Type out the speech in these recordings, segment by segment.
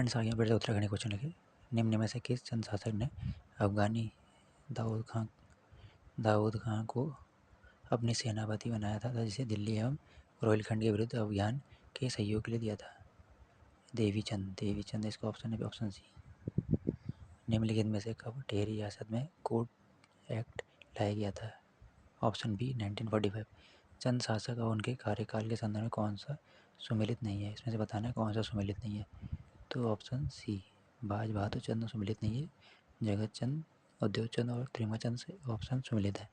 Friends आगे बढ़ते Uttarakhand question लिखे। निम्न में से किस चंद शासक ने अफगानी दाऊद खां को अपनी सेनापति बनाया था जिसे दिल्ली एवं रोहिलखंड के विरुद्ध अभियान के सहयोग के लिए दिया था? देवीचंद इसका ऑप्शन है ऑप्शन सी। निम्नलिखित में से कब टिहरी रियासत में कोर्ट एक्ट लाया गया था? Option B 1945। चंद शासक और उनके कार्यकाल के संदर्भ में कौन सा सुमेलित नहीं है? इसमें से बताना है कौन सा सुमेलित नहीं है। तो ऑप्शन सी बाज बहादुर चंद सुमेलित नहीं है, जगत चंद, उद्योग चंद और त्रिमाचंद से ऑप्शन सुमेलित है।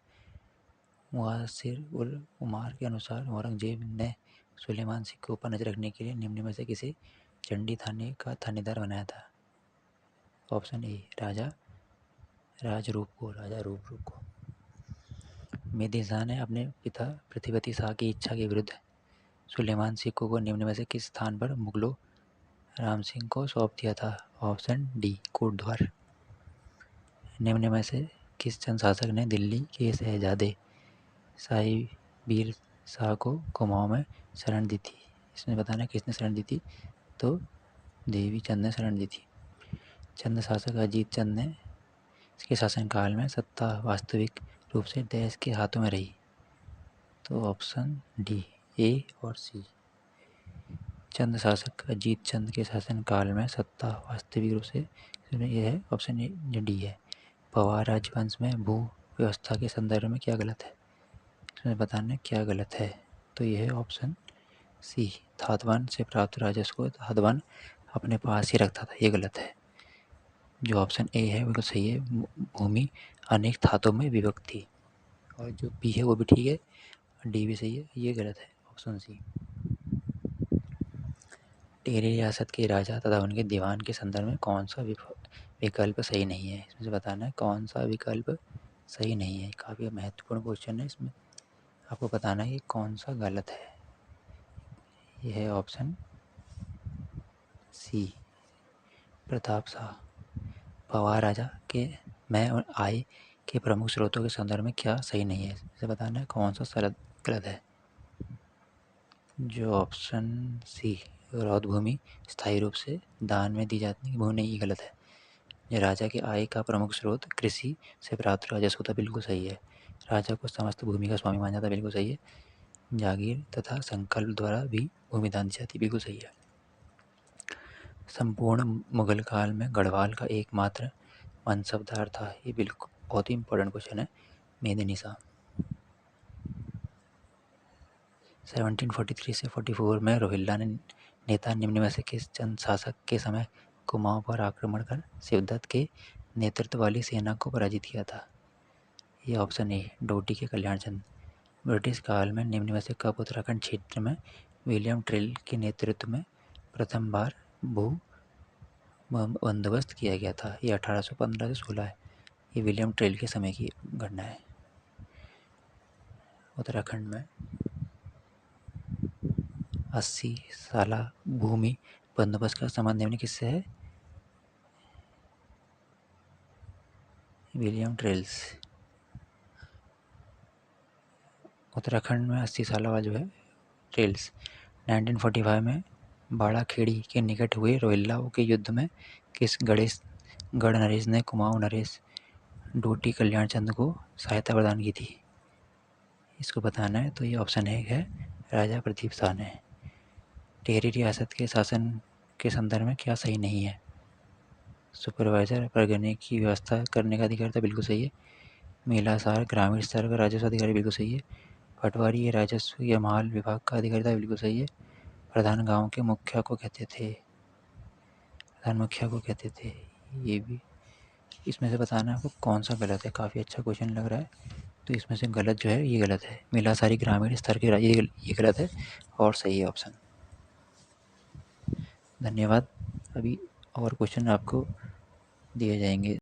मुआसिर उल उमार के अनुसार औरंगजेब ने सुलेमान सिक्कों पर नजर रखने के लिए निम्न में से किसे चंडी थाने का थानेदार बनाया था? ऑप्शन ए राजा रूप को। मेहदी शाह ने अपने पिता पृथ्वीपति शाह की इच्छा के विरुद्ध सुलेमान सिक्कों को निम्न में से किस स्थान पर मुगलों राम सिंह को सौंप दिया था? Option D Kotdwar. निम्न में से किस चंद शासक ने दिल्ली के शहजादे साहिबीर शाह को कुमाऊं में शरण दी थी? इसमें बताना किसने शरण दी थी? तो देवी चंद ने शरण दी थी। चंद शासक अजीत चंद ने इसके शासनकाल में सत्ता वास्तविक रूप से देश के हाथों में रही? तो ऑप्शन डी ए और सी। चंद शासक अजीत चंद के शासनकाल में सत्ता वास्तविक रूप से यह है ऑप्शन डी है। पवार राजवंश में भू व्यवस्था के संदर्भ में क्या गलत है? इसमें बताना क्या गलत है। तो यह है ऑप्शन सी। धातवान से प्राप्त राजस्व को धातवान अपने पास ही रखता था, ये गलत है। जो ऑप्शन ए है बिल्कुल सही है, भूमि अनेक धातों में विभक्त थी। और जो बी है वो भी ठीक है, डी भी सही है, ये गलत है ऑप्शन सी। टिहरी रियासत के राजा तथा उनके दीवान के संदर्भ में कौन सा विकल्प सही नहीं है? इसमें से बताना है कौन सा विकल्प सही नहीं है। काफ़ी महत्वपूर्ण क्वेश्चन है, इसमें आपको बताना है कि कौन सा गलत है। यह है ऑप्शन सी प्रताप शाह। पवार राजा के मैं और आय के प्रमुख स्रोतों के संदर्भ में क्या सही नहीं है? इसे बताना है कौन सा गलत है। जो ऑप्शन सी रौद भूमि स्थायी रूप से दान में दी जाती है, वो नहीं, गलत है। ये राजा के आय का प्रमुख स्रोत कृषि से प्राप्त राजस्व था, बिल्कुल सही है। राजा को समस्त भूमि का स्वामी माना जाता, बिल्कुल सही है। जागीर तथा संकल्प द्वारा भी भूमि दान दी जाती, बिल्कुल सही है। संपूर्ण मुगल काल में गढ़वाल का एकमात्र मनसबदार था, ये बिल्कुल बहुत ही इंपॉर्टेंट क्वेश्चन है। मेदिनी शाह। 1743 से 44 में रोहिल्ला नेता निम्न में से किस चंद शासक के समय कुमाऊं पर आक्रमण कर शिवदत्त के नेतृत्व वाली सेना को पराजित किया था? ये ऑप्शन ए डोटी के कल्याण चंद। ब्रिटिश काल में निम्न में से कब उत्तराखंड क्षेत्र में विलियम ट्रेल के नेतृत्व में प्रथम बार भू बंदोबस्त किया गया था? ये 1815 से 16 है। ये विलियम ट्रेल के समय की घटना है। उत्तराखंड में 80 साला भूमि बंदोबस्त का संबंध निम्न किससे है? William trails. उत्तराखंड में 80 साल वाला जो है ट्रेल्स 1945 में बाड़ाखेड़ी के निकट हुए रोहिल्लाओं के युद्ध में किस गढ़ नरेश ने कुमाऊं नरेश डोटी कल्याण चंद को सहायता प्रदान की थी? इसको बताना है। तो ये ऑप्शन है राजा प्रदीप शाह ने। टिहरी रियासत के शासन के संदर्भ में क्या सही नहीं है? सुपरवाइजर परगने की व्यवस्था करने का अधिकार था, बिल्कुल सही है। मेलासार ग्रामीण स्तर का राजस्व अधिकारी, बिल्कुल सही है। पटवारी ये राजस्व या माल विभाग का अधिकारी था, बिल्कुल सही है। प्रधान गांव के मुखिया को कहते थे, प्रधान मुखिया को कहते थे, ये भी। इसमें से बताना आपको कौन सा गलत है। काफ़ी अच्छा क्वेश्चन लग रहा है। तो इसमें से गलत जो है ये गलत है। मेलासारी ग्रामीण स्तर के ये गलत है और सही है ऑप्शन। धन्यवाद। अभी और क्वेश्चन आपको दिए जाएंगे।